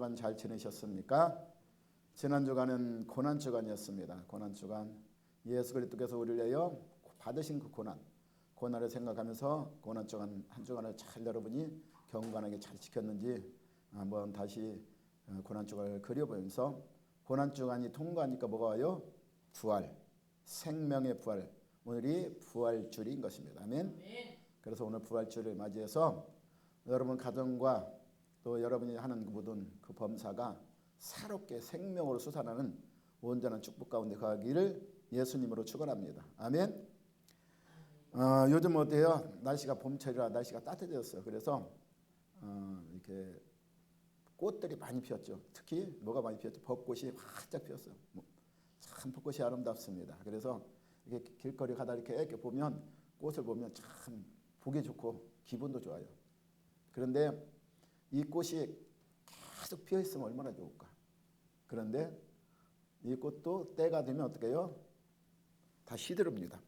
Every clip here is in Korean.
주간 잘 지내셨습니까? 지난 주간은 고난 주간이었습니다. 고난 주간. 예수 그리스도께서 우리를 위하여 받으신 그 고난을 생각하면서 고난 주간 한 주간을 잘 여러분이 경건하게 잘 지켰는지 한번 다시 고난 주간을 그려보면서 고난 주간이 통과하니까 뭐가 와요? 부활, 생명의 부활. 오늘이 부활주일인 것입니다. 아멘. 그래서 오늘 부활주일을 맞이해서 여러분 가정과 또 여러분이 하는 그 모든 그 범사가 새롭게 생명으로 솟아나는 온전한 축복 가운데 가기를 예수님으로 축원합니다. 아멘. 요즘 어때요? 날씨가 봄철이라 날씨가 따뜻해졌어요. 그래서 이렇게 꽃들이 많이 피었죠. 특히 뭐가 많이 피었죠? 벚꽃이 활짝 피었어요. 참 벚꽃이 아름답습니다. 그래서 이렇게 길거리 가다 이렇게 보면 꽃을 보면 참 보기 좋고 기분도 좋아요. 그런데 이 꽃이 계속 피어 있으면 얼마나 좋을까. 그런데 이 꽃도 때가 되면 어떻게 해요? 다 시들입니다.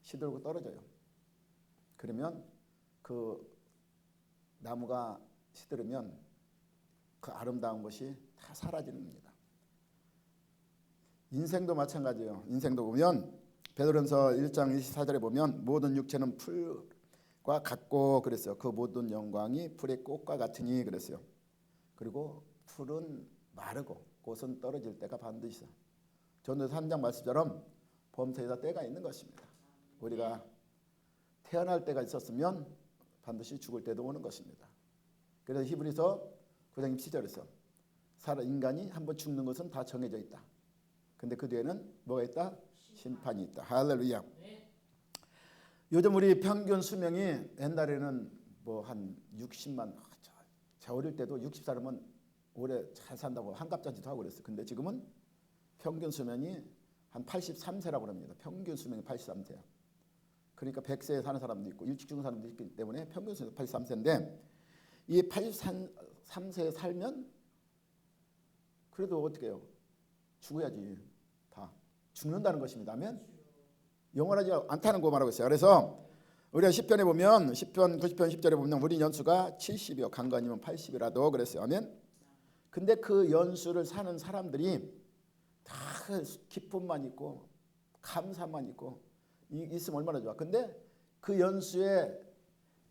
시들고 떨어져요. 그러면 그 나무가 시들으면 그 아름다운 것이 다 사라지는 겁니다. 인생도 마찬가지예요. 인생도 보면 베드로전서 1장 24절에 보면 모든 육체는 풀과 같고 그랬어요. 그 모든 영광이 풀의 꽃과 같으니 그랬어요. 그리고 풀은 마르고 꽃은 떨어질 때가 반드시 있어요. 전도서 3장 말씀처럼 범사에다 때가 있는 것입니다. 우리가 태어날 때가 있었으면 반드시 죽을 때도 오는 것입니다. 그래서 히브리서 9장 27절에서 인간이 한번 죽는 것은 다 정해져 있다. 근데 그 뒤에는 뭐가 있다? 심판이 있다. 할렐루야. 요즘 우리 평균 수명이 옛날에는 뭐 한 60만, 저 어릴 때도 60살이면 오래 잘 산다고 한갑잔치도 하고 그랬어요. 근데 지금은 평균 수명이 한 83세라고 합니다. 평균 수명이 83세야. 그러니까 100세에 사는 사람도 있고 일찍 죽는 사람도 있기 때문에 평균 수명이 83세인데 이 83세에 살면 그래도 어떻게 해요? 죽어야지. 다 죽는다는 것입니다. 아멘. 영원하지 않다는 거 말하고 있어요. 그래서 우리가 시편에 보면 시편 90편 10절에 보면 우리 연수가 70이요 간간이면 80이라도 그랬어요. 아멘. 근데 그 연수를 사는 사람들이 다 기쁨만 있고 감사만 있고 있으면 얼마나 좋아. 근데 그 연수의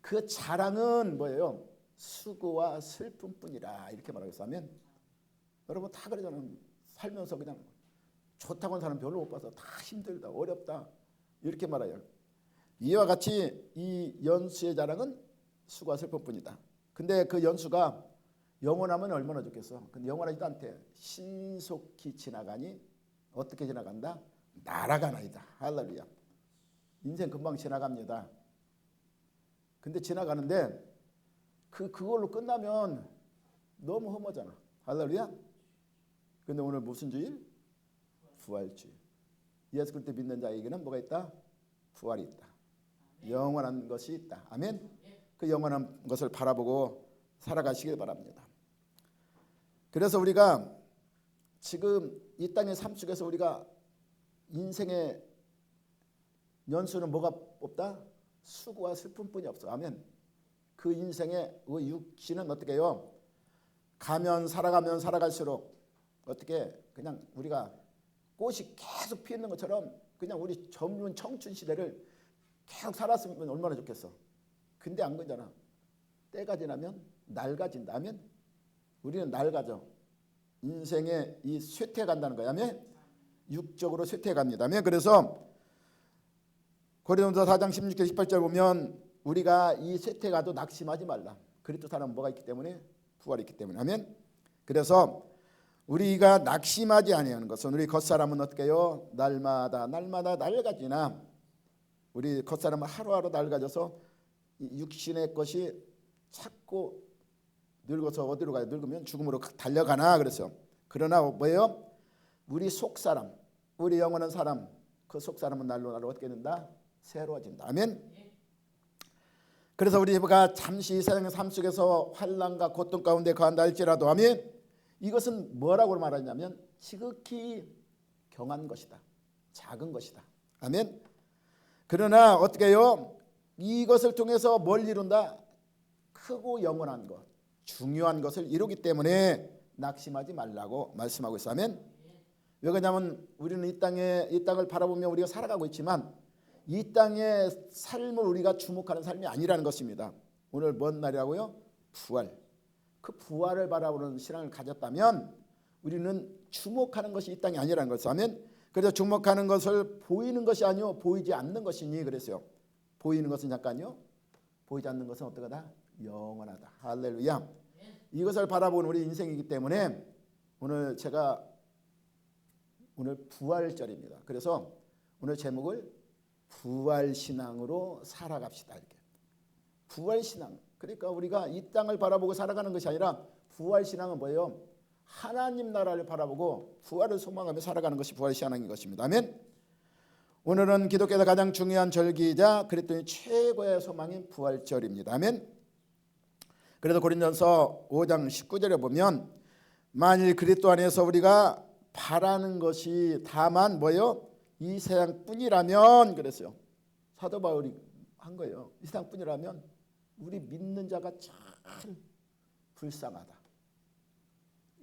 그 자랑은 뭐예요? 수고와 슬픔뿐이라 이렇게 말하고 있어요. 아멘. 여러분 다 그러잖아요. 살면서 그냥 좋다고 하는 사람 별로 못 봐서 다 힘들다 어렵다 이렇게 말해요. 이와 같이 이 연수의 자랑은 수고와 슬픔뿐이다. 근데 그 연수가 영원하면 얼마나 좋겠어. 근데 영원하지도 않대. 신속히 지나가니 어떻게 지나간다? 날아가나이다. 할렐루야. 인생 금방 지나갑니다. 근데 지나가는데 그걸로 끝나면 너무 험하잖아. 할렐루야. 근데 오늘 무슨 주일? 부활주일. 예수 그리스도 믿는 자에게는 뭐가 있다? 부활이 있다. 영원한 것이 있다. 아멘. 그 영원한 것을 바라보고 살아가시길 바랍니다. 그래서 우리가 지금 이 땅의 삶 속에서 우리가 인생의 연수는 뭐가 없다? 수고와 슬픔뿐이 없어. 아멘. 그 인생의 육신은 어떻게 해요? 가면 살아갈수록 어떻게 그냥 우리가 꽃이 계속 피는 것처럼 그냥 우리 젊은 청춘 시대를 계속 살았으면 얼마나 좋겠어. 근데 안 그러잖아. 때가 지나면 낡아진다. 아멘. 우리는 낡아져. 인생에 이 쇠퇴해 간다는 거야. 아멘. 육적으로 쇠퇴해 갑니다. 아멘. 그래서 고린도서 4장 16절 18절 보면 우리가 이 쇠퇴해 가도 낙심하지 말라. 그리스도 사람은 뭐가 있기 때문에? 부활이 있기 때문에. 아멘. 그래서 우리가 낙심하지 아니하는 것은 우리 겉사람은 어떻게 해요? 날마다 낡아지나 우리 겉사람은 하루하루 낡아져서 육신의 것이 자꾸 늙어서 어디로 가요? 늙으면 죽음으로 달려가나 그랬어요. 그러나 뭐예요? 우리 속사람, 우리 영원한 사람, 그 속사람은 날로 어떻게 된다? 새로워진다. 아멘. 그래서 우리가 잠시 이 세상의 삶 속에서 환난과 고통 가운데 거한다 할지라도 아멘. 이것은 뭐라고 말하냐면 지극히 경한 것이다. 작은 것이다. 아멘. 그러나 어떻게 해요? 이것을 통해서 뭘 이룬다? 크고 영원한 것, 중요한 것을 이루기 때문에 낙심하지 말라고 말씀하고 있어요. 아멘. 왜 그러냐면 우리는 이 땅을 바라보며 우리가 살아가고 있지만 이 땅의 삶을 우리가 주목하는 삶이 아니라는 것입니다. 오늘 뭔 날이라고요? 부활. 그 부활을 바라보는 신앙을 가졌다면 우리는 주목하는 것이 이 땅이 아니라는 것을. 아멘. 그래서 주목하는 것을 보이는 것이 아니요 보이지 않는 것이니 그랬어요. 보이는 것은 잠깐요. 보이지 않는 것은 어떠하다? 영원하다. 할렐루야. 이것을 바라보는 우리 인생이기 때문에 오늘 부활절입니다. 그래서 오늘 제목을 부활신앙으로 살아갑시다. 이렇게. 부활신앙. 그러니까 우리가 이 땅을 바라보고 살아가는 것이 아니라 부활신앙은 뭐예요? 하나님 나라를 바라보고 부활을 소망하며 살아가는 것이 부활신앙인 것입니다. 아멘. 오늘은 기독교에서 가장 중요한 절기이자 그리스도인의 최고의 소망인 부활절입니다. 아멘. 그래서 고린도전서 5장 19절에 보면 만일 그리스도 안에서 우리가 바라는 것이 다만 뭐예요? 이 세상뿐이라면 그랬어요. 사도 바울이 한 거예요. 이 세상뿐이라면 우리 믿는 자가 참 불쌍하다.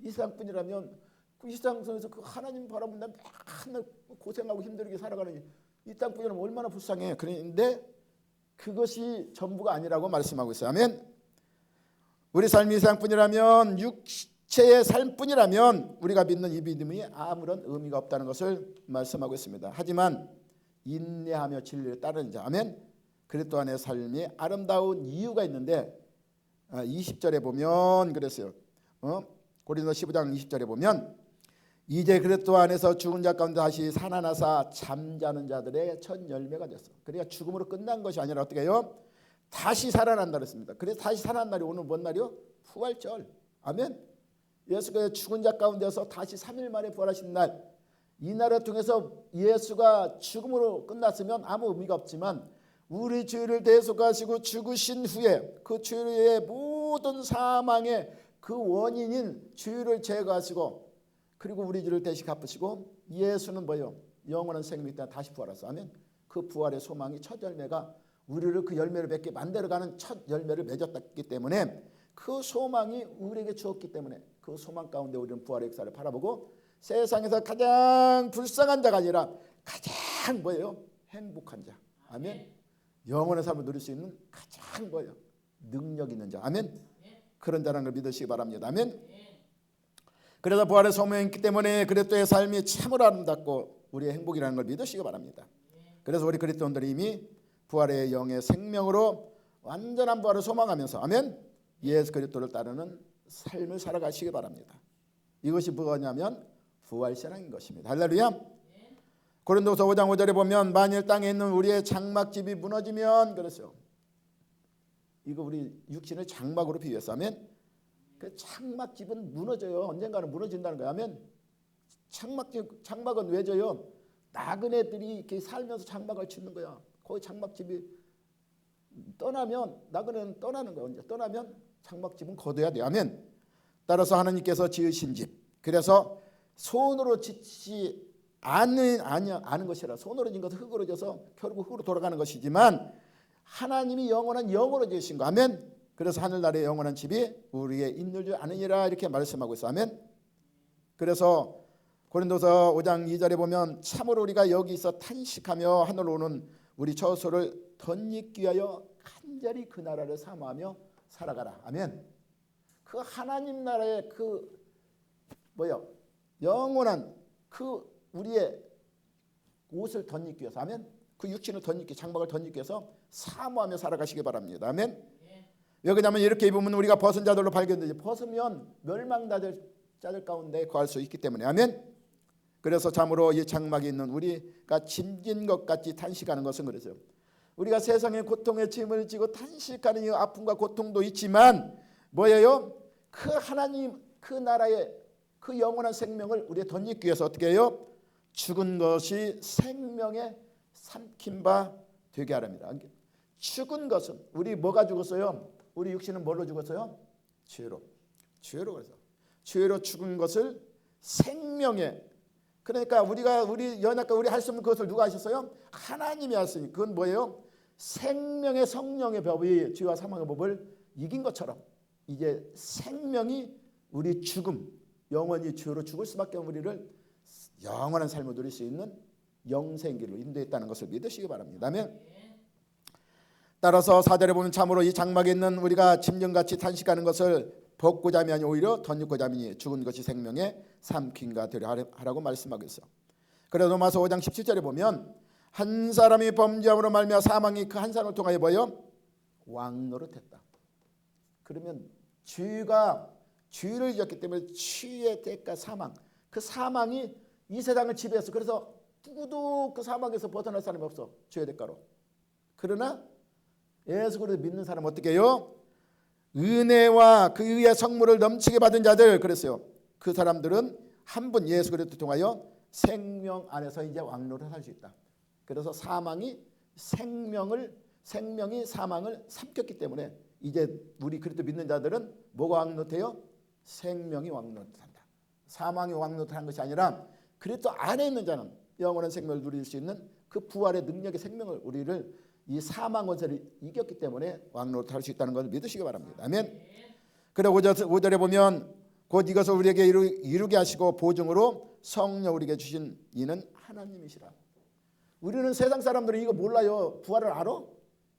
이 세상뿐이라면 이 세상에서 그 하나님 바라보면 맨날 고생하고 힘들게 살아가는 이 땅뿐이라면 얼마나 불쌍해. 그런데 그것이 전부가 아니라고 말씀하고 있어요. 아멘. 우리 삶이 이 세상뿐이라면 육체의 삶뿐이라면 우리가 믿는 이 믿음이 아무런 의미가 없다는 것을 말씀하고 있습니다. 하지만 인내하며 진리를 따르는 자. 아멘. 그리스도 안의 삶이 아름다운 이유가 있는데 20절에 보면 그랬어요. 고린도서 15장 20절에 보면 이제 그리스도 안에서 죽은 자 가운데 다시 살아나사 잠자는 자들의 첫 열매가 됐어. 그러니까 죽음으로 끝난 것이 아니라 어떻게 해요? 다시 살아난다 그랬습니다. 그래서 다시 살아난 날이 오늘 뭔 날이요? 부활절. 아멘. 예수가 죽은 자 가운데서 다시 3일 만에 부활하신 날, 이 날을 통해서 예수가 죽음으로 끝났으면 아무 의미가 없지만 우리 죄를 대속하시고 죽으신 후에 그 죄의 모든 사망의 그 원인인 죄를 제거하시고 그리고 우리 죄를 대신 갚으시고 예수는 뭐예요? 영원한 생명이 있다 다시 부활하셨어. 아멘. 그 부활의 소망이 첫 열매가 우리를 그 열매를 맺게 만들어가는 첫 열매를 맺었기 때문에 그 소망이 우리에게 주었기 때문에 그 소망 가운데 우리는 부활의 역사를 바라보고 세상에서 가장 불쌍한 자가 아니라 가장 뭐예요? 행복한 자. 아멘. 영원의 삶을 누릴 수 있는 가장 뭐예요? 능력 있는 자. 아멘. 그런 자라는 걸 믿으시기 바랍니다. 아멘. 그래서 부활의 소명이 있기 때문에 그리스도의 삶이 참으로 아름답고 우리의 행복이라는 걸 믿으시기 바랍니다. 그래서 우리 그리스도인들이 이미 부활의 영의 생명으로 완전한 부활을 소망하면서 아멘. 예수 그리스도를 따르는 삶을 살아가시기 바랍니다. 이것이 뭐냐면 부활신앙인 것입니다. 할렐루야. 고린도서 5장 5절에 보면 만일 땅에 있는 우리의 장막집이 무너지면 그랬어요. 이거 우리 육신을 장막으로 비유했어. 아멘. 그 장막집은 무너져요. 언젠가는 무너진다는 거야. 아멘. 장막은 왜 져요? 나그네들이 이렇게 살면서 장막을 짓는 거야. 거기 장막집이 떠나면 나그네는 떠나는 거야. 언제 떠나면 장막집은 거둬야 돼. 아멘. 따라서 하나님께서 지으신 집. 그래서 손으로 짓지 않은 것이라 손으로 짓는 것은 흙으로 져서 결국 흙으로 돌아가는 것이지만 하나님이 영원한 영으로 지으신 거. 아멘. 그래서 하늘나라의 영원한 집이 우리의 있는 줄 아느니라 이렇게 말씀하고 있어. 아멘. 그래서 고린도서 5장 2절에 보면 참으로 우리가 여기서 탄식하며 하늘로 오는 우리 처소를 덧입기 위하여 간절히 그 나라를 사모하며 살아가라. 아멘. 그 하나님 나라의 그 뭐요? 영원한 그 우리의 옷을 덧입기 위해서 아멘. 그 육신을 덧입기 장막을 덧입기 위해서 사모하며 살아가시기 바랍니다. 아멘. 왜 그러냐면 이렇게 입으면 우리가 벗은 자들로 발견되지 벗으면 멸망자들 가운데 거할 수 있기 때문에 아멘. 그래서 참으로 이 장막에 있는 우리가 짐진 것 같이 탄식하는 것은 그래서요. 우리가 세상의 고통에 짐을 지고 탄식하는 이 아픔과 고통도 있지만 뭐예요? 그 하나님 그 나라의 그 영원한 생명을 우리에 덧입기 위해서 어떻게 해요? 죽은 것이 생명에 삼킨 바 되게 하랍니다. 죽은 것은 우리 뭐가 죽었어요? 우리 육신은 뭘로 죽었어요? 죄로. 그래서 죄로 죽은 것을 생명에 그러니까 우리 연약과 우리 할 수 없는 그것을 누가 하셨어요? 하나님이 하셨으니 그건 뭐예요? 생명의 성령의 법이 죄와 사망의 법을 이긴 것처럼 이제 생명이 우리 죽음 영원히 죄로 죽을 수밖에 없는 우리를 영원한 삶을 누릴 수 있는 영생길로 인도했다는 것을 믿으시기 바랍니다. 아멘. 따라서 4절에 보면 참으로 이 장막에 있는 우리가 짐승같이 탄식하는 것을 벗고자 하면 오히려 덧입고자 하니 죽은 것이 생명의 삼킨가 되려 하라고 말씀하고 있어. 그래서 로마서 5장 17절에 보면 한 사람이 범죄함으로 말미암아 사망이 그 한 사람을 통하여 뭐요? 왕노릇했다. 그러면 죄를 지었기 때문에 죄의 대가 사망, 그 사망이 이 세상을 지배했어. 그래서 누구도 그 사망에서 벗어날 사람이 없어. 죄의 대가로. 그러나 예수 그리스도 믿는 사람은 어떻게 해요? 은혜와 그 의의 성물을 넘치게 받은 자들, 그랬어요. 그 사람들은 한 분 예수 그리스도 통하여 생명 안에서 이제 왕노릇 할 수 있다. 그래서 사망이 생명이 사망을 삼켰기 때문에 이제 우리 그리스도 믿는 자들은 뭐가 왕노릇해요? 생명이 왕노릇한다. 사망이 왕노릇한 것이 아니라 그리스도 안에 있는 자는 영원한 생명을 누릴 수 있는 그 부활의 능력의 생명을 우리를 이 사망 원세를 이겼기 때문에 왕노릇할 수 있다는 것을 믿으시기 바랍니다. 아멘. 그래 5절에 보면 곧 이것을 우리에게 이루게 하시고 보증으로 성령 우리에게 주신 이는 하나님이시라. 우리는 세상 사람들은 이거 몰라요. 부활을 알아?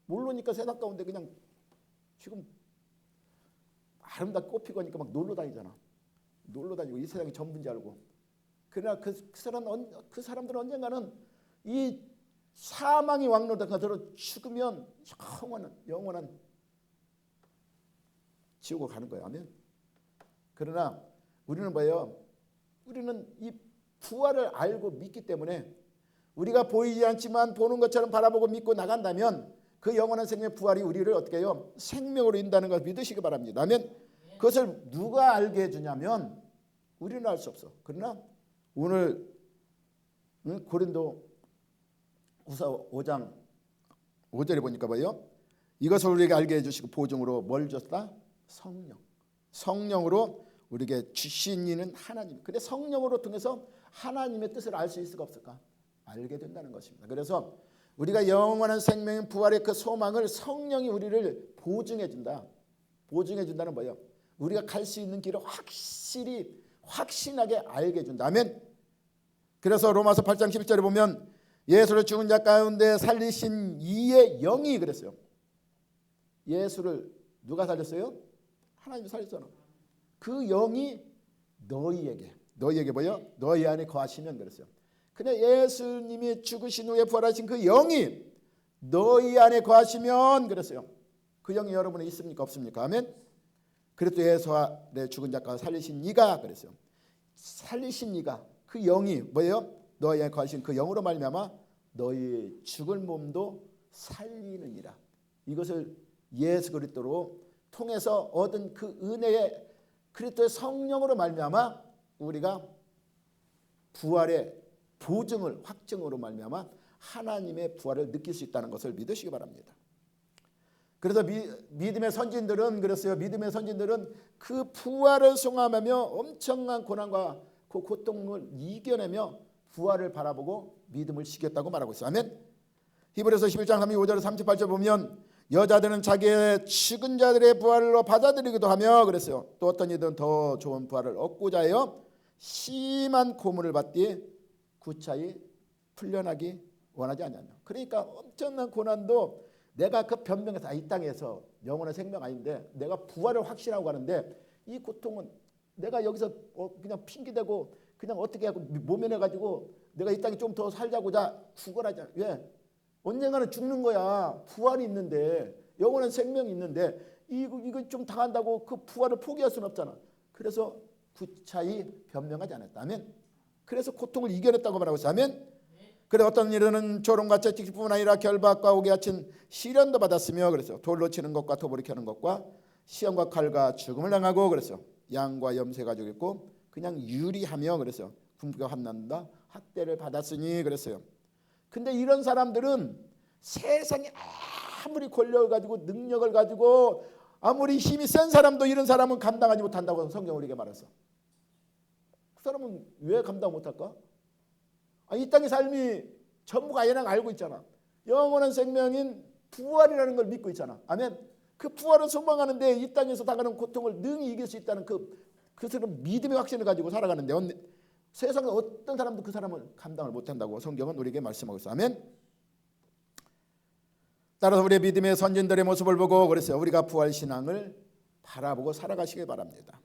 모르니까 세상 가운데 그냥 지금 아름답게 꽃피고 하니까 막 놀러 다니잖아. 놀러 다니고 이 세상이 전부인지 알고. 그러나 그 사람들은 언젠가는 이 사망이 왕노릇한 것으로 죽으면 영원한 지옥으로 가는 거예요. 아멘. 그러나 우리는 뭐예요? 우리는 이 부활을 알고 믿기 때문에 우리가 보이지 않지만 보는 것처럼 바라보고 믿고 나간다면 그 영원한 생명의 부활이 우리를 어떻게 해요? 생명으로 인다는 것을 믿으시기 바랍니다. 아멘. 그것을 누가 알게 해주냐면 우리는 알 수 없어. 그러나 오늘 고린도 후서 5장 5절에 보니까 뭐예요? 이것을 우리에게 알게 해주시고 보증으로 뭘 줬다? 성령으로 우리에게 주신 이는 하나님. 근데 성령으로 통해서 하나님의 뜻을 알 수 있을까 없을까? 알게 된다는 것입니다. 그래서 우리가 영원한 생명인 부활의 그 소망을 성령이 우리를 보증해 준다. 보증해 준다는 뭐예요? 우리가 갈 수 있는 길을 확신하게 알게 해준다면, 그래서 로마서 8장 11절에 보면 예수를 죽은 자 가운데 살리신 이의 영이 그랬어요. 예수를 누가 살렸어요? 하나님이 살렸잖아. 그 영이 너희에게 뭐예요? 너희 안에 거하시면 그랬어요. 그냥 예수님이 죽으신 후에 부활하신 그 영이 너희 안에 거하시면 그랬어요. 그 영이 여러분에 있습니까? 없습니까? 아멘. 그래도 예수 안에 죽은 자 가운데 살리신 이가 그랬어요. 살리신 이가 그 영이 뭐예요? 너희 안에 거하신 그 영으로 말미암아 너희 죽을 몸도 살리느니라. 이것을 예수 그리스도로 통해서 얻은 그 은혜의 그리스도의 성령으로 말미암아 우리가 부활의 보증을 확증으로 말미암아 하나님의 부활을 느낄 수 있다는 것을 믿으시기 바랍니다. 그래서 믿음의 선진들은 그랬어요. 믿음의 선진들은 그 부활을 송함하며 엄청난 고난과 그 고통을 이겨내며 부활을 바라보고 믿음을 지켰다고 말하고 있어요. 아멘. 히브리서 11장 35절 38절 보면 여자들은 자기의 죽은 자들의 부활로 받아들이기도 하며 그랬어요. 또 어떤 이들은 더 좋은 부활을 얻고자 해요 심한 고문을 받되 구차히 풀려나기 원하지 않냐며. 그러니까 엄청난 고난도 내가 그 변명에서 이 땅에서 영원한 생명 아닌데 내가 부활을 확신하고 가는데 이 고통은 내가 여기서 그냥 핑계대고 그냥 어떻게 하고 모면해가지고 내가 이 땅에 좀 더 살자고자 죽어라지. 왜? 언젠가는 죽는 거야. 부활이 있는데 영원한 생명이 있는데 이거 좀 당한다고 그 부활을 포기할 수는 없잖아. 그래서 구차히 변명하지 않았다면 그래서 고통을 이겨냈다고 말하고 있다면 그래 어떤 일은 조롱과 채찍뿐만 아니라 결박과 옥에 갇힌 시련도 받았으며 그래서 돌로 치는 것과 도보로 켜는 것과 시험과 칼과 죽음을 당하고 그래서 양과 염소 가지고 있고 그냥 유리하며 그래서 궁극과 환난과 학대를 받았으니 그랬어요. 근데 이런 사람들은 세상에 아무리 권력을 가지고 능력을 가지고 아무리 힘이 센 사람도 이런 사람은 감당하지 못한다고 성경 우리에게 말했어. 그 사람은 왜 감당 못할까? 이 땅의 삶이 전부가 아니라는 알고 있잖아. 영원한 생명인 부활이라는 걸 믿고 있잖아. 아멘. 그 부활을 소망하는데 이 땅에서 당하는 고통을 능히 이길 수 있다는 그 그 사람은 믿음의 확신을 가지고 살아가는데 세상에 어떤 사람도 그 사람을 감당을 못한다고 성경은 우리에게 말씀하고 있어요. 아멘. 따라서 우리의 믿음의 선진들의 모습을 보고 그랬어요. 우리가 부활신앙을 바라보고 살아가시기 바랍니다.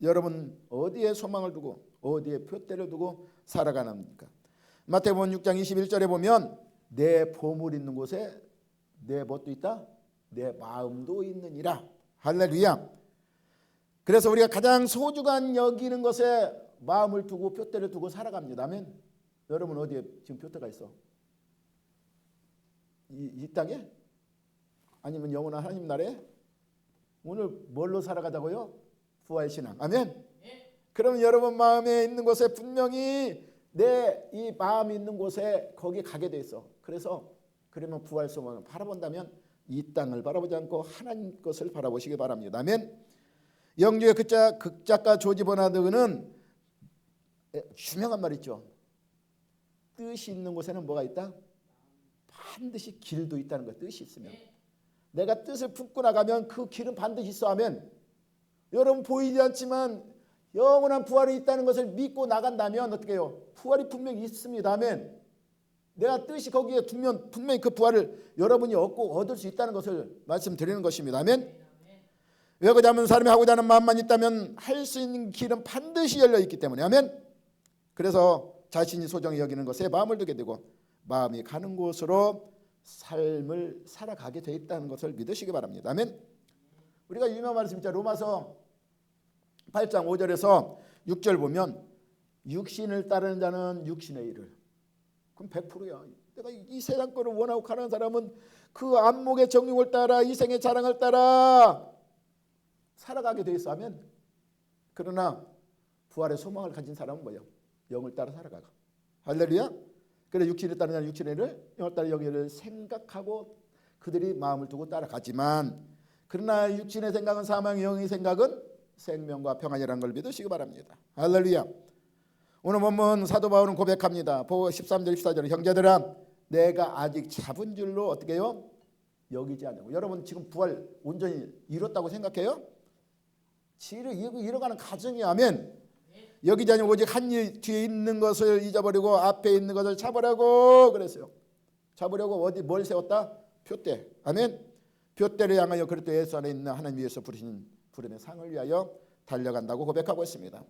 여러분 어디에 소망을 두고 어디에 표대를 두고 살아가는가? 마태복음 6장 21절에 보면 내 보물 있는 곳에 내 뭣도 있다? 내 마음도 있느니라. 할렐루야. 그래서 우리가 가장 소중한 여기는 것에 마음을 두고 표대를 두고 살아갑니다. 아멘. 여러분 어디에 지금 표대가 있어? 이 땅에? 아니면 영원한 하나님 나라에? 오늘 뭘로 살아가자고요? 부활신앙. 아멘. 그러면 여러분 마음에 있는 곳에 분명히 내 이 마음이 있는 곳에 거기 가게 돼 있어. 그러면 부활 소망을 바라본다면 이 땅을 바라보지 않고 하나님 것을 바라보시기 바랍니다. 아멘. 영주의 극작가 조지 버나드는 유명한 말 있죠. 뜻이 있는 곳에는 뭐가 있다? 반드시 길도 있다는 거예요. 뜻이 있으면. 내가 뜻을 품고 나가면 그 길은 반드시 있어. 아멘. 여러분 보이지 않지만 영원한 부활이 있다는 것을 믿고 나간다면 어떻게 해요? 부활이 분명히 있습니다. 아멘. 내가 뜻이 거기에 두면 분명히 그 부활을 여러분이 얻을 수 있다는 것을 말씀드리는 것입니다. 아멘. 왜 그러냐면 사람이 하고자 하는 마음만 있다면 할 수 있는 길은 반드시 열려 있기 때문에. 아멘. 그래서 자신이 소중히 여기는 것에 마음을 두게 되고 마음이 가는 곳으로 삶을 살아가게 돼 있다는 것을 믿으시기 바랍니다. 아멘. 우리가 유명한 말씀 있죠. 로마서 8장 5절에서 6절 보면 육신을 따르는 자는 육신의 일을. 그럼 100%야. 내가 이 세상 거를 원하고 가는 사람은 그 안목의 정욕을 따라 이생의 자랑을 따라 살아가게 돼 있어. 아멘. 그러나 부활의 소망을 가진 사람은 뭐예요? 영을 따라 살아가고. 할렐루야. 그래 육신을 따르는 자는 육신의 일을 영을 따라 영의 일을 생각하고 그들이 마음을 두고 따라가지만 그러나 육신의 생각은 사망, 영의 생각은 생명과 평안이라는 걸 믿으시기 바랍니다. 할렐루야. 오늘 본문 사도 바울은 고백합니다. 보고 13절 14절 형제들아 내가 아직 잡은 줄로 어떻게 해요? 여기지 않냐고. 여러분 지금 부활 온전히 이뤘다고 생각해요? 이뤄가는 과정이 아멘. 여기지 않냐고 오직 한 일 뒤에 있는 것을 잊어버리고 앞에 있는 것을 잡으려고 그랬어요. 잡으려고 어디 뭘 세웠다? 표대. 아멘. 표대를 향하여 그리스도 예수 안에 있는 하나님 위에서 부르신 부름의 상을 위하여 달려간다고 고백하고 있습니다.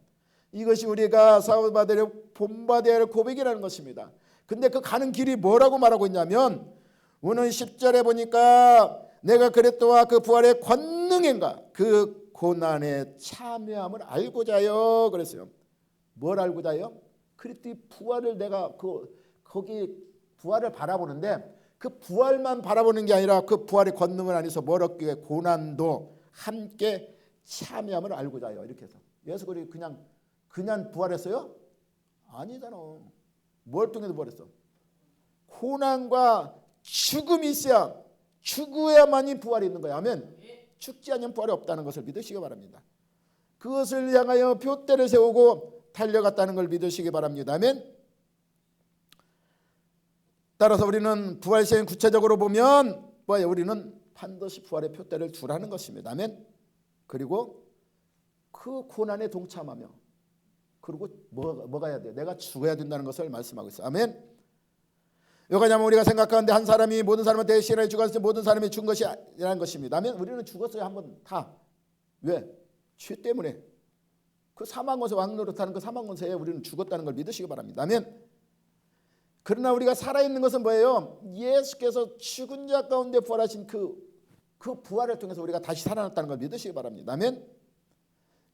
이것이 우리가 사울받을 본받아야 할 고백이라는 것입니다. 근데 그 가는 길이 뭐라고 말하고 있냐면 오늘 10절에 보니까 내가 그리스도와 그 부활의 권능인가 그 고난에 참여함을 알고자 하여 그랬어요. 뭘 알고자 해요? 그리스도의 부활을 내가 거기 부활을 바라보는데 그 부활만 바라보는 게 아니라 그 부활의 권능을 안에서 뭘 얻기 위해 고난도 함께 참여함을 알고자 해요. 이렇게 해서 예수 그리스도 그냥 부활했어요? 아니잖아. 뭘 통해서 부활했어? 고난과 죽음이 있어야 죽어야만이 부활이 있는 거야. 아멘. 죽지 않으면 부활이 없다는 것을 믿으시기 바랍니다. 그것을 향하여 표대를 세우고 달려갔다는 걸 믿으시기 바랍니다. 아멘. 따라서 우리는 부활시행 구체적으로 보면 뭐예요? 우리는 반드시 부활의 표대를 두라는 것입니다. 아멘. 그리고 그 고난에 동참하며 그리고 뭐가 해야 돼? 내가 죽어야 된다는 것을 말씀하고 있어요. 아멘. 왜냐하면 우리가 생각하는데 한 사람이 모든 사람을 대신하여 죽었을 때 모든 사람이 죽은 것이 아니라는 것입니다. 아멘. 우리는 죽었어요. 한번 다. 왜? 죄 때문에. 그 사망권세 왕노릇하는 그 사망권세에 우리는 죽었다는 걸 믿으시기 바랍니다. 아멘. 그러나 우리가 살아있는 것은 뭐예요? 예수께서 죽은 자 가운데 부활하신 그 부활을 통해서 우리가 다시 살아났다는 걸 믿으시기 바랍니다. 아멘.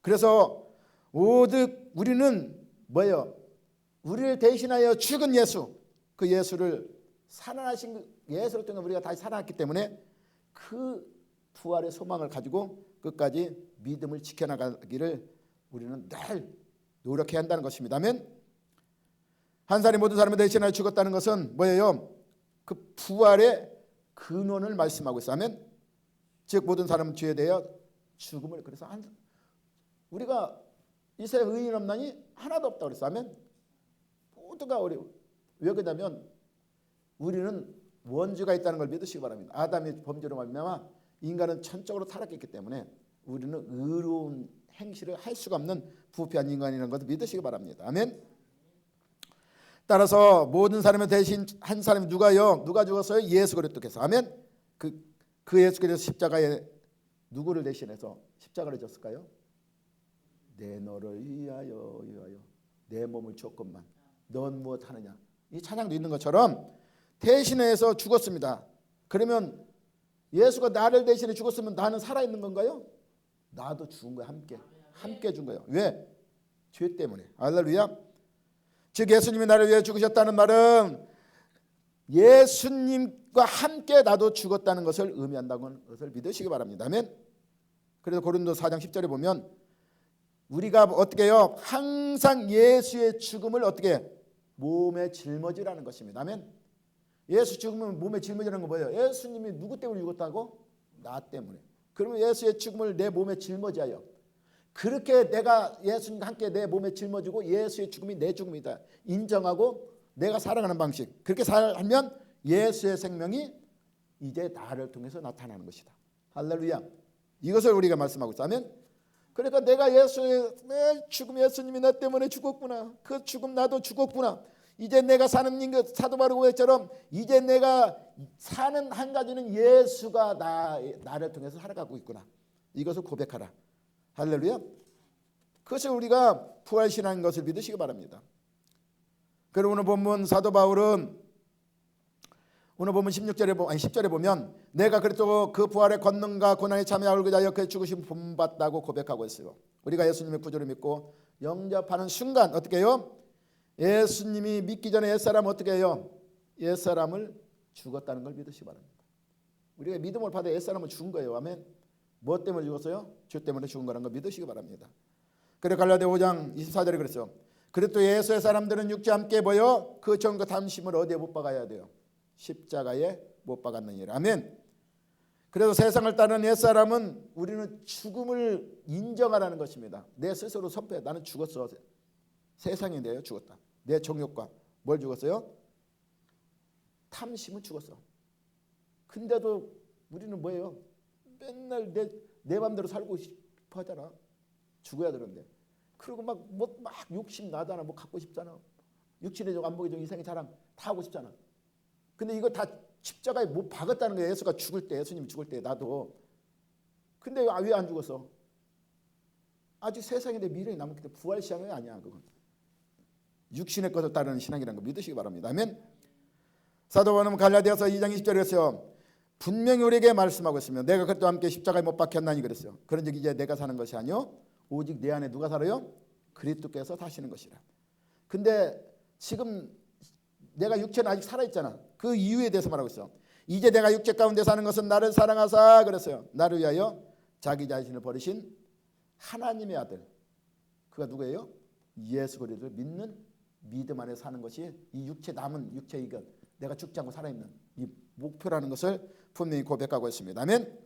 그래서 오직 우리는 뭐예요? 우리를 대신하여 죽은 예수, 그 예수를 살아나신 예수를 통해 우리가 다시 살아났기 때문에 그 부활의 소망을 가지고 끝까지 믿음을 지켜나가기를 우리는 늘 노력해야 한다는 것입니다. 아멘. 한 사람이 모든 사람을 대신하여 죽었다는 것은 뭐예요? 그 부활의 근원을 말씀하고 있어요. 아멘. 즉 모든 사람은 죄에 대하여 죽음을 그래서 우리가 이 세상에 의인 없나니 하나도 없다고 그랬어요. 아멘. 모두가 왜 그러냐면 우리는 원죄가 있다는 걸 믿으시기 바랍니다. 아담의 범죄로 말미암아 인간은 천적으로 타락했기 때문에 우리는 의로운 행실을 할 수가 없는 부패한 인간이라는 것을 믿으시기 바랍니다. 아멘. 따라서 모든 사람의 대신 한 사람이 누가요? 누가 죽었어요? 예수 그리스도께서. 아멘. 그 예수 그리스도 십자가에 누구를 대신해서 십자가를 졌을까요? 내 너를 위하여 내 몸을 줬건만 넌 무엇 하느냐. 이 찬양도 있는 것처럼 대신해서 죽었습니다. 그러면 예수가 나를 대신해 죽었으면 나는 살아있는 건가요? 나도 죽은 거야. 함께 죽은 거예요. 왜? 죄 때문에. 할렐루야. 즉 예수님이 나를 위해 죽으셨다는 말은 예수님과 함께 나도 죽었다는 것을 의미한다는 것을 믿으시기 바랍니다. 아멘. 그래서 고린도 4장 10절에 보면 우리가 어떻게 해요? 항상 예수의 죽음을 어떻게 몸에 짊어지라는 것입니다. 아멘. 예수 죽으면 몸에 짊어지는 거 뭐예요? 예수님이 누구 때문에 죽었다고? 나 때문에. 그러면 예수의 죽음을 내 몸에 짊어져요. 그렇게 내가 예수님과 함께 내 몸에 짊어지고 예수의 죽음이 내 죽음이다 인정하고 내가 살아가는 방식, 그렇게 살면 예수의 생명이 이제 나를 통해서 나타나는 것이다. 할렐루야. 이것을 우리가 말씀하고 있어. 아멘. 그러니까 내가 예수의 죽음, 예수님이 나 때문에 죽었구나. 그 죽음 나도 죽었구나. 이제 내가 사는 사도 바울처럼 이제 내가 사는 한 가지는 예수가 나를 통해서 살아가고 있구나. 이것을 고백하라. 할렐루야. 그것을 우리가 부활신앙인 것을 믿으시기 바랍니다. 그리고 오늘 본문 사도 바울은 오늘 본문 10절에 보면 내가 그래도 그 부활의 권능과 고난에 참여하기 위하여 그의 죽으심 본받다고 고백하고 있어요. 우리가 예수님의 구주를 믿고 영접하는 순간 어떻게 해요? 예수님이 믿기 전에 옛사람은 어떻게 해요? 옛사람을 죽었다는 걸 믿으시기 바랍니다. 우리가 믿음을 받아 옛사람을 죽은 거예요. 아멘. 뭐 때문에 죽었어요? 죄 때문에 죽은 거라는 걸 믿으시기 바랍니다. 그래서 갈라디아 5장 24절에 그랬어요. 그래도 예수의 사람들은 육체와 함께 모여 그 정과 탐심을 어디에 못 박아야 돼요? 십자가에 못 박았느니라. 아멘. 그래서 세상을 따르는 옛사람은 우리는 죽음을 인정하라는 것입니다. 내 스스로 선포해. 나는 죽었어. 세상이 내요 죽었다. 내 정욕과 뭘 죽었어요? 탐심을 죽었어. 근데도 우리는 뭐예요? 맨날 내 맘대로 살고 싶어 하잖아. 죽어야 되는데. 그리고 막 욕심 나잖아. 뭐 갖고 싶잖아. 육신의 종, 안목의 종, 이생의 자랑 다 하고 싶잖아. 근데 이거 다 십자가에 못 박았다는 거예요. 예수가 죽을 때, 예수님이 죽을 때 나도. 근데 왜 안 죽었어? 아직 세상에 내 미련이 남았기 때문에 부활 신앙이 아니야. 그건 육신의 것을 따르는 신앙이라는 거 믿으시기 바랍니다. 아멘. 사도 바울은 갈라디아서 2장 20절에 했어요. 분명히 우리에게 말씀하고 있으며 내가 그리스도와 함께 십자가에 못 박혔나니 그랬어요. 그런즉 이제 내가 사는 것이 아니요 오직 내 안에 누가 살아요? 그리스도께서 사시는 것이라. 근데 지금 내가 육체는 아직 살아있잖아. 그 이유에 대해서 말하고 있어. 이제 내가 육체 가운데 사는 것은 나를 사랑하사 그랬어요. 나를 위하여 자기 자신을 버리신 하나님의 아들. 그가 누구예요? 예수 그리스도를 믿는 믿음 안에 사는 것이 이 육체 남은 육체의 이것 내가 죽지 않고 살아있는 이 목표라는 것을 분명히 고백하고 있습니다. 아멘.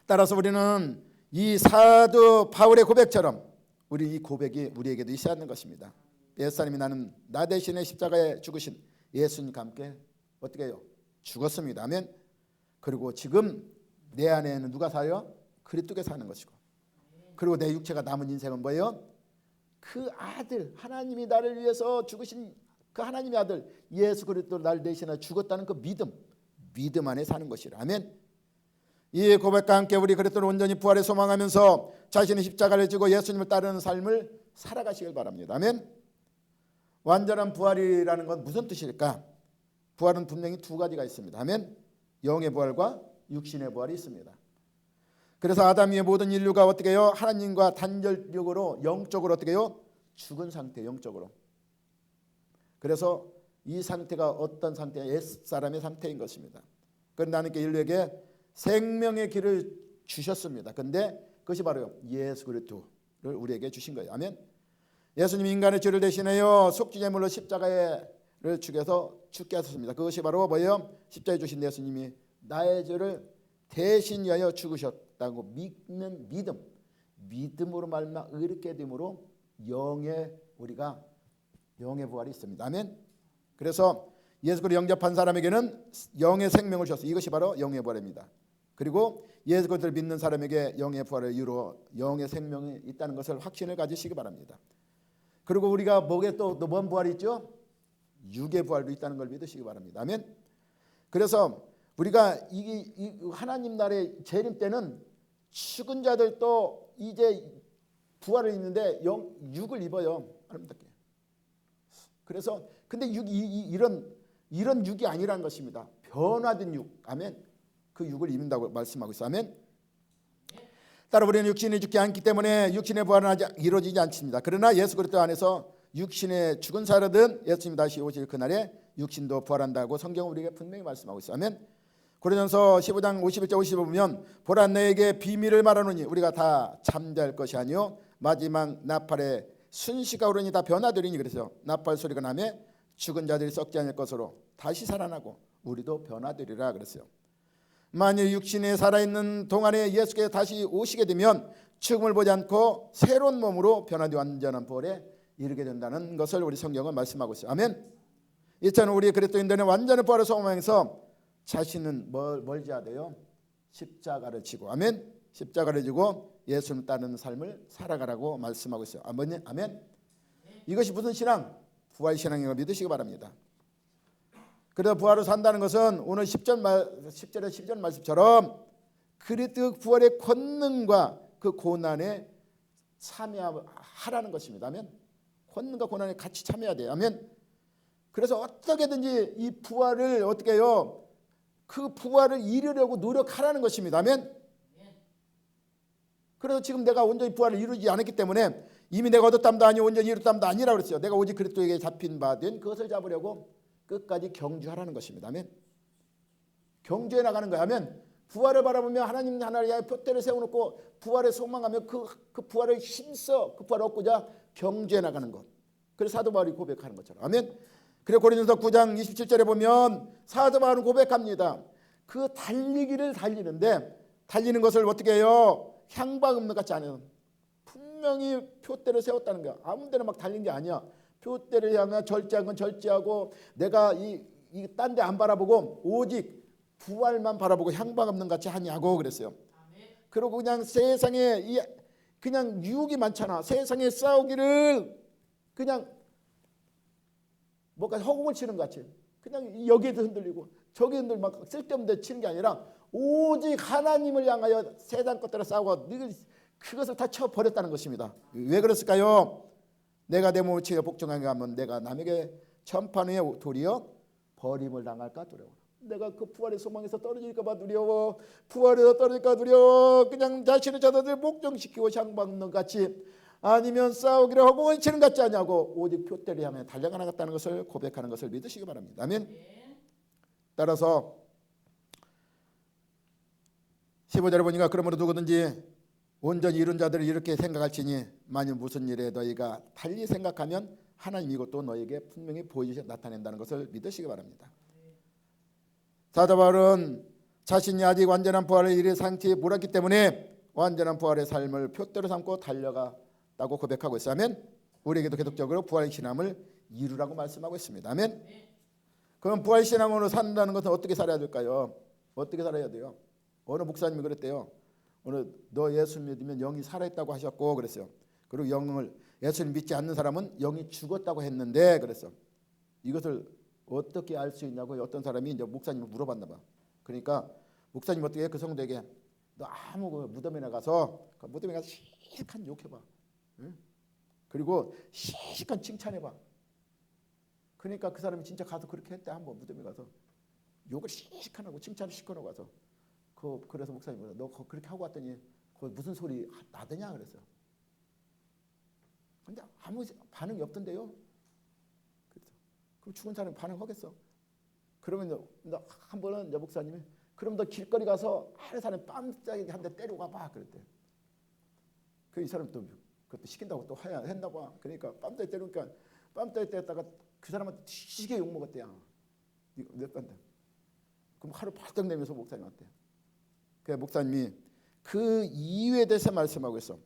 따라서 우리는 이 사도 바울의 고백처럼 우리 이 고백이 우리에게도 있어야 하는 것입니다. 옛사람이 나는 나 대신에 십자가에 죽으신 예수님과 함께 어떻게 해요? 죽었습니다. 아멘. 그리고 지금 내 안에는 누가 살아요? 그리스도께서 사는 것이고 그리고 내 육체가 남은 인생은 뭐예요? 그 아들 하나님이 나를 위해서 죽으신 그 하나님의 아들 예수 그리스도 나를 대신해 죽었다는 그 믿음 안에 사는 것이라. 아멘. 이 고백과 함께 우리 그리스도를 온전히 부활에 소망하면서 자신의 십자가를 지고 예수님을 따르는 삶을 살아가시길 바랍니다. 아멘. 완전한 부활이라는 건 무슨 뜻일까? 부활은 분명히 두 가지가 있습니다. 아멘. 영의 부활과 육신의 부활이 있습니다. 그래서 아담 위의 모든 인류가 어떻게 해요? 하나님과 단절력으로 영적으로 어떻게 해요? 죽은 상태, 영적으로. 그래서 이 상태가 어떤 상태냐? 옛사람의 상태인 것입니다. 그런데 하나님께 인류에게 생명의 길을 주셨습니다. 그런데 그것이 바로 예수 그리스도를 우리에게 주신 거예요. 아멘. 예수님이 인간의 죄를 대신하여 속죄제물로 십자가를 죽여서 죽게 하셨습니다. 그것이 바로 뭐예요? 십자가에 주신 예수님이 나의 죄를 대신 위하여 죽으셨다고 믿는 믿음으로 말미암아 의롭게 됨으로 우리가 영의 부활이 있습니다. 아멘. 그래서 예수 그리스도를 영접한 사람에게는 영의 생명을 주셨어요. 이것이 바로 영의 부활입니다. 그리고 예수 그리스도를 믿는 사람에게 영의 부활을 이루어 영의 생명이 있다는 것을 확신을 가지시기 바랍니다. 그리고 우리가 목에 또 뭔 부활이 있죠? 육의 부활도 있다는 걸 믿으시기 바랍니다. 아멘. 그래서 우리가 이 하나님 나라의 재림 때는 죽은 자들도 이제 부활을 입는데 육을 입어요. 아름답게. 그래서 근데 이런 육이 아니라는 것입니다. 변화된 육. 아멘. 그 육을 입는다고 말씀하고 있어요. 아멘. 따라 우리는 육신이 죽지 않기 때문에 육신의 부활은 이루어지지 않습니다. 그러나 예수 그리스도 안에서 육신의 죽은 사람은 예수님이 다시 오실 그날에 육신도 부활한다고 성경은 우리에게 분명히 말씀하고 있어요. 아멘. 고린도전서 15장 51절 55 보면 보라 너에게 비밀을 말하노니 우리가 다 잠잘 것이 아니요 마지막 나팔의 순시가 오르니 다 변화되리니 그래서 나팔 소리가 나매 죽은 자들이 썩지 않을 것으로 다시 살아나고 우리도 변화되리라 그랬어요. 만일 육신에 살아있는 동안에 예수께서 다시 오시게 되면 죽음을 보지 않고 새로운 몸으로 변화되어 완전한 부활에 이르게 된다는 것을 우리 성경은 말씀하고 있어요. 아멘. 이처럼 우리 그리스도인들은 완전한 부활을 소망해서 자신은 뭘 지어야 돼요? 십자가를 지고 아멘. 십자가를 지고 예수님 따르는 삶을 살아가라고 말씀하고 있어요. 아멘. 이것이 무슨 신앙? 부활 신앙인 걸 믿으시기 바랍니다. 그래서 부활을 산다는 것은 오늘 10절에 11절 말씀처럼 그리스도 부활의 권능과 그 고난에 참여하라는 것입니다. 아멘. 권능과 고난에 같이 참여해야 돼요. 아멘. 그래서 어떻게든지 이 부활을 어떻게 해요? 그 부활을 이루려고 노력하라는 것입니다. 아멘. 그래서 지금 내가 온전히 부활을 이루지 않았기 때문에 이미 내가 얻었담도 아니고 온전히 이뤘담도 아니라 그랬어요. 내가 오직 그리스도에게 잡힌 바 된 그것을 잡으려고 끝까지 경주하라는 것입니다. 아멘. 경주해 나가는 거야. 아멘. 부활을 바라보며 하나님 하나를 위하여 표대를 세워놓고 부활에 소망하며 그 부활을 힘써 그 부활을 얻고자 경주해 나가는 것. 그래서 사도 바울이 고백하는 것처럼. 아멘. 그리고 고린도서 9장 27절에 보면 사도 바울은 고백합니다. 그 달리기를 달리는데 달리는 것을 어떻게 해요? 향방 없는 것 같지 않아요. 분명히 표대를 세웠다는 거야. 아무 데나 막 달린 게 아니야. 표대를 향해 절제한 건 절제하고 내가 딴 데 안 바라보고 오직 부활만 바라보고 향방 없는 같이 하냐고 그랬어요. 그리고 그냥 세상에 그냥 유혹이 많잖아. 세상에 싸우기를 그냥 뭔가 허공을 치는 것 같이 그냥 여기에도 흔들리고 저기 흔들리고 막 쓸데없는 데 치는 게 아니라 오직 하나님을 향하여 세상 것들을 싸우고 그것을 다 쳐버렸다는 것입니다. 왜 그랬을까요? 내가 내 몸을 치여 복종하게 하면 내가 남에게 천판 후에 도리어 버림을 당할까 두려워. 내가 그 부활의 소망에서 떨어질까 봐 두려워. 부활에서 떨어질까 두려워. 그냥 자신의 자녀들 복종시키고 향방는 같이 아니면 싸우기를 허공을 치는 같지 않냐고 오직 표대를 향해 달려가겠다는 것을 고백하는 것을 믿으시기 바랍니다. 아멘. 따라서 15절에 보니까 그러므로 누구든지 온전히 이룬 자들을 이렇게 생각할지니 만일 무슨 일에 너희가 달리 생각하면 하나님 이것도 너희에게 분명히 보이셔 나타낸다는 것을 믿으시기 바랍니다. 사도 바울은 자신이 아직 완전한 부활을 이룰 상태에 몰았기 때문에 완전한 부활의 삶을 표대로 삼고 달려갔다고 고백하고 있어요. 아멘. 우리에게도 계속적으로 부활의 신앙을 이루라고 말씀하고 있습니다. 아멘. 그럼 부활 신앙으로 산다는 것은 어떻게 살아야 될까요? 어떻게 살아야 돼요? 어느 목사님이 그랬대요. 오늘 너 예수 믿으면 영이 살아있다고 하셨고 그랬어요. 그리고 영을 예수를 믿지 않는 사람은 영이 죽었다고 했는데 그랬어. 이것을 어떻게 알 수 있냐고 어떤 사람이 이제 목사님을 물어봤나 봐. 그러니까 목사님 어떻게 그 성도에게 너 아무 무덤에 나가서 그 무덤에 가서 실컷 욕해봐. 응? 그리고 실컷 칭찬해봐. 그러니까 그 사람이 진짜 가서 그렇게 했대. 한번 무덤에 가서 욕을 실컷 하고 칭찬을 실컷 하고 가서 그래서 목사님 너 그렇게 하고 왔더니 무슨 소리 나더냐 그랬어요. 근데 아무 반응이 없던데요. 그래서 그럼 죽은 사람이 반응하겠어. 그러면 한 번은 목사님이 그럼 너 길거리 가서 한 사람 뺨짜기 한 대 때리고 봐 그랬대. 그 이 사람 또 그것도 시킨다고 또 했나 봐. 그러니까 뺨짜기 때리니까 뺨짜기 때렸다가 그 사람한테 뒤지게 욕 먹었대요. 몇 번데. 그럼 하루 발떡 내면서 목사님한테. 그 목사님이 그 이유에 대해서 말씀하고 있어.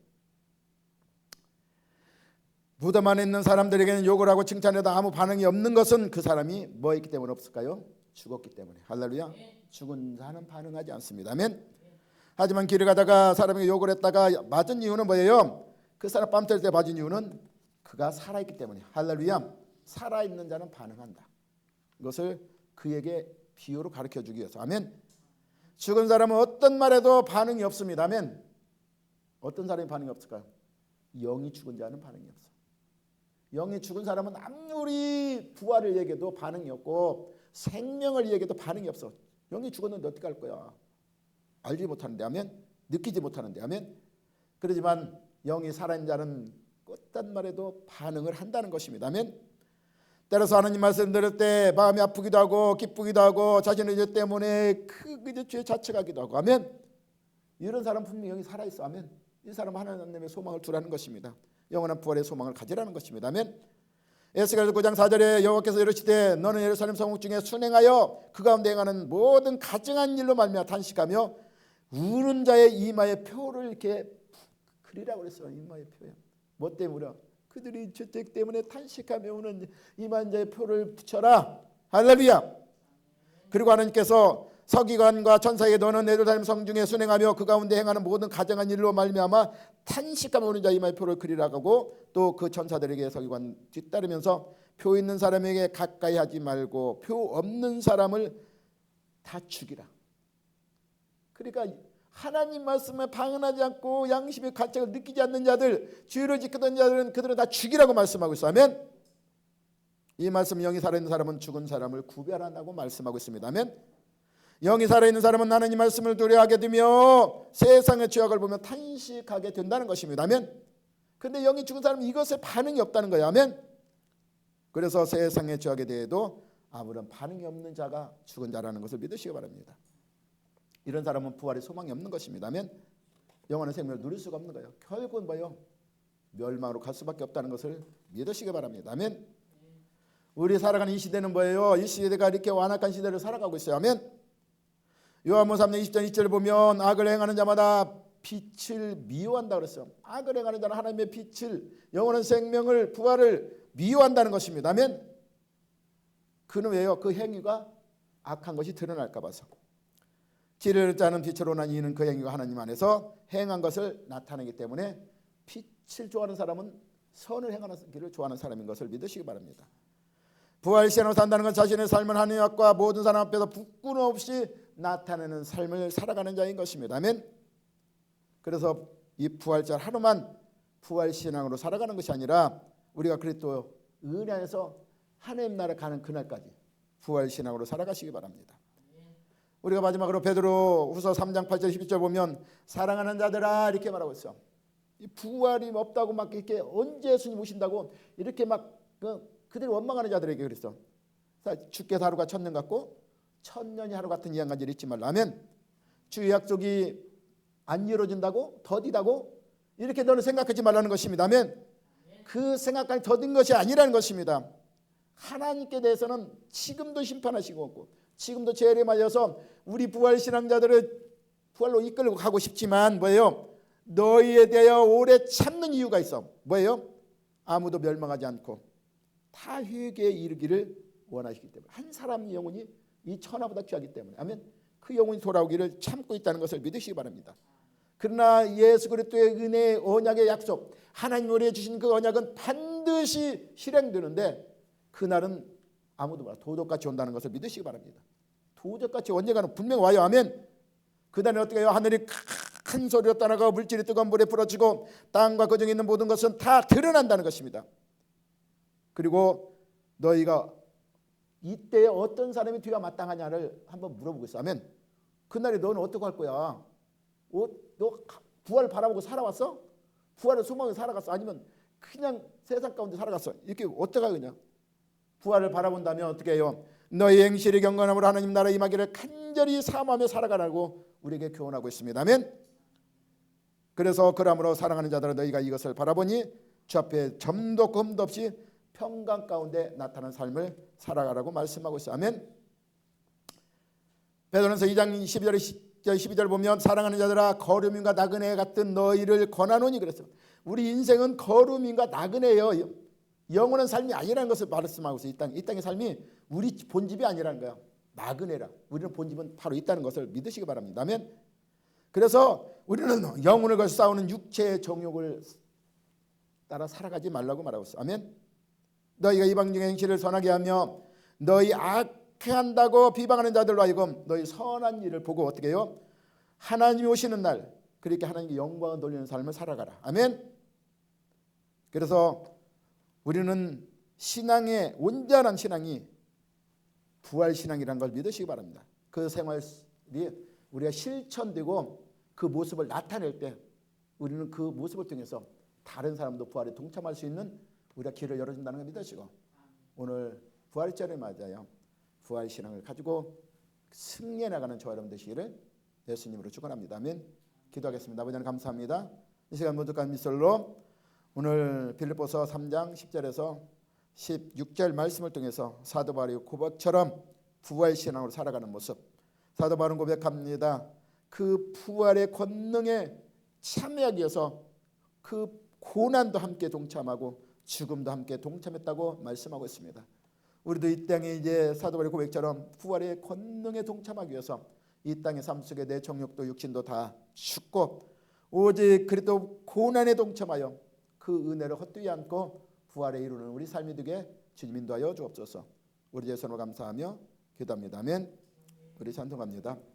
무덤 안에 있는 사람들에게는 욕을 하고 칭찬해도 아무 반응이 없는 것은 그 사람이 뭐 했기 때문에 없을까요? 죽었기 때문에. 할렐루야. 죽은 자는 반응하지 않습니다. 아멘. 하지만 길을 가다가 사람에게 욕을 했다가 맞은 이유는 뭐예요? 그 사람 뺨 때릴 때 맞은 이유는 그가 살아있기 때문에. 할렐루야. 살아있는 자는 반응한다. 이것을 그에게 비유로 가르쳐주기 위해서. 아멘. 죽은 사람은 어떤 말에도 반응이 없습니다. 아멘. 어떤 사람이 반응이 없을까요? 영이 죽은 자는 반응이 없어. 영이 죽은 사람은 아무리 부활을 얘기해도 반응이 없고 생명을 얘기해도 반응이 없어. 영이 죽었는데 어떻게 할 거야? 알지 못하는데. 아멘. 느끼지 못하는데. 아멘. 그러지만 영이 살아있는 자는 어떤 말에도 반응을 한다는 것입니다. 아멘. 때로서 하나님 말씀 들을 때 마음이 아프기도 하고 기쁘기도 하고 자신의 죄 때문에 그 죄 자책하기도 하고. 아멘. 이런 사람 분명히 영이 살아있어. 아멘. 이 사람은 하나님의 소망을 두라는 것입니다. 영원한 부활의 소망을 가지라는 것입니다. 아멘. 에스겔서 9장 4절에 여호와께서 이르시되 너는 예루살렘 성읍 중에 순행하여 그 가운데 행하는 모든 가증한 일로 말미암아 탄식하며 우는 자의 이마에 표를 이렇게 그리라고 그랬어요. 이마에 표요. 뭐 때문에? 그들이 죄책 때문에 탄식하며 우는 이마에 자의 표를 붙여라. 할렐루야. 그리고 하나님께서 서기관과 천사에게 너는 예루살렘 성 중에 순행하며 그 가운데 행하는 모든 가증한 일로 말미암아 탄식하며 우는 자 이마에 표를 그리라고 하고 또 그 천사들에게 서기관 뒤따르면서 표 있는 사람에게 가까이 하지 말고 표 없는 사람을 다 죽이라. 그러니까 하나님 말씀에 방언하지 않고 양심의 가책을 느끼지 않는 자들, 주의를 지키던 자들은 그들은 다 죽이라고 말씀하고 있어요. 아멘. 이 말씀 영이 살아있는 사람은 죽은 사람을 구별한다고 말씀하고 있습니다. 아멘. 영이 살아있는 사람은 하나님 말씀을 두려워하게 되며 세상의 죄악을 보며 탄식하게 된다는 것입니다. 아멘. 근데 영이 죽은 사람은 이것에 반응이 없다는 거예요. 아멘. 그래서 세상의 죄악에 대해도 아무런 반응이 없는 자가 죽은 자라는 것을 믿으시기 바랍니다. 이런 사람은 부활의 소망이 없는 것입니다. 아멘. 영원한 생명을 누릴 수가 없는 거예요. 결국은 뭐예요? 멸망으로 갈 수밖에 없다는 것을 믿으시기 바랍니다. 아멘. 우리 살아가는 이 시대는 뭐예요? 이 시대가 이렇게 완악한 시대를 살아가고 있어요. 아멘. 요한복음 3장 20절 2절을 보면 악을 행하는 자마다 빛을 미워한다 그랬어요. 악을 행하는 자는 하나님의 빛을, 영원한 생명을, 부활을 미워한다는 것입니다. 아멘. 그는 왜요? 그 행위가 악한 것이 드러날까 봐서. 길을 짜는 빛으로 난 이는 그 행위가 하나님 안에서 행한 것을 나타내기 때문에 빛을 좋아하는 사람은 선을 행하는 길을 좋아하는 사람인 것을 믿으시기 바랍니다. 부활 시간으로 산다는 건 자신의 삶을 하나님 앞과 모든 사람 앞에서 부끄럼 없이 나타내는 삶을 살아가는 자인 것입니다. 아멘. 그래서 이 부활절 하루만 부활 신앙으로 살아가는 것이 아니라 우리가 그리스도 은혜 안에서 하나님 나라 가는 그날까지 부활 신앙으로 살아가시기 바랍니다. 우리가 마지막으로 베드로 후서 3장 8절 12절 보면 사랑하는 자들아 이렇게 말하고 있어. 이 부활이 없다고 막 이렇게 언제 예수님 오신다고 이렇게 막 그들이 원망하는 자들에게 그랬어. 주께서 하루가 천년 같고 천년이 하루 같은 이 한 가지를 잊지 말라. 아멘. 주의 약속이 안 이루어진다고 더디다고 이렇게 너는 생각하지 말라는 것입니다. 아멘. 그 생각까지 더딘 것이 아니라는 것입니다. 하나님께 대해서는 지금도 심판하시고 없고 지금도 죄에 말려서 우리 부활 신앙자들을 부활로 이끌고 가고 싶지만 뭐예요? 너희에 대하여 오래 참는 이유가 있어. 뭐예요? 아무도 멸망하지 않고 다 회개에 이르기를 원하시기 때문에 한 사람 영혼이 이 천하보다 귀하기 때문에 아멘. 그 영혼이 돌아오기를 참고 있다는 것을 믿으시기 바랍니다. 그러나 예수 그리스도의 은혜의 언약의 약속, 하나님 우리에게 주신 그 언약은 반드시 실행되는데 그날은 아무도 몰라 도적같이 온다는 것을 믿으시기 바랍니다. 도적같이 언젠가는 분명 와요. 아멘. 그날은 어떻게 해요? 하늘이 큰 소리로 떠나가고 물질이 뜨거운 물에 불어지고 땅과 그 중에 있는 모든 것은 다 드러난다는 것입니다. 그리고 너희가 이때 어떤 사람이 뒤가 마땅하냐를 한번 물어보고 있어. 아멘. 그날에 너는 어떻게 할 거야? 너 부활을 바라보고 살아왔어? 부활의 소망을 살아갔어? 아니면 그냥 세상 가운데 살아갔어? 이렇게 어떻게 하느냐? 부활을 바라본다면 어떻게 해요? 너희 행실이 경건함으로 하나님 나라 임하기를 간절히 사모하며 살아가라고 우리에게 교훈하고 있습니다. 아멘. 그래서 그러므로 사랑하는 자들아 너희가 이것을 바라보니 주 앞에 점도 없고 흠도 없이 평강 가운데 나타나는 삶을 살아가라고 말씀하고 있어요. 아멘. 베드로전서 2장 12절 보면 사랑하는 자들아 거름인과 나그네 같은 너희를 권하노니 그랬어요. 우리 인생은 거름인과 나그네예요. 영원한 삶이 아니라는 것을 말씀하고 있어요. 이 땅의 삶이 우리 본집이 아니라는 거예요. 나그네라. 우리는 본집은 바로 있다는 것을 믿으시기 바랍니다. 아멘. 그래서 우리는 영혼을 걸쳐 싸우는 육체의 정욕을 따라 살아가지 말라고 말하고 있어. 아멘. 너희가 이방 중의 행실을 선하게 하며 너희 악해한다고 비방하는 자들로 하여금 너희 선한 일을 보고 어떻게 해요? 하나님이 오시는 날 그렇게 하나님께 영광을 돌리는 삶을 살아가라. 아멘. 그래서 우리는 신앙의 온전한 신앙이 부활신앙이라는 걸 믿으시기 바랍니다. 그 생활이 우리가 실천되고 그 모습을 나타낼 때 우리는 그 모습을 통해서 다른 사람도 부활에 동참할 수 있는 우리가 길을 열어준다는 걸 믿으시고 오늘 부활절을 맞아요. 부활신앙을 가지고 승리해 나가는 저와 여러분 되시기를 예수님으로 축원합니다. 아멘. 기도하겠습니다. 아버지 하나님 감사합니다. 이 시간 모두가 미설로 오늘 빌립보서 3장 10절에서 16절 말씀을 통해서 사도 바울의 고백처럼 부활신앙으로 살아가는 모습 사도 바울은 고백합니다. 그 부활의 권능에 참여하기 위해서 그 고난도 함께 동참하고 죽음도 함께 동참했다고 말씀하고 있습니다. 우리도 이 땅에 이제 사도 바울의 고백처럼 부활의 권능에 동참하기 위해서 이 땅의 삶 속에 내 정욕도 육신도 다 죽고 오직 그리스도 고난에 동참하여 그 은혜를 헛되이 않고 부활에 이루는 우리 삶이 되게 주님 인도하여 주옵소서. 우리 예수님을 감사하며 기도합니다. 아멘. 우리 찬송합니다.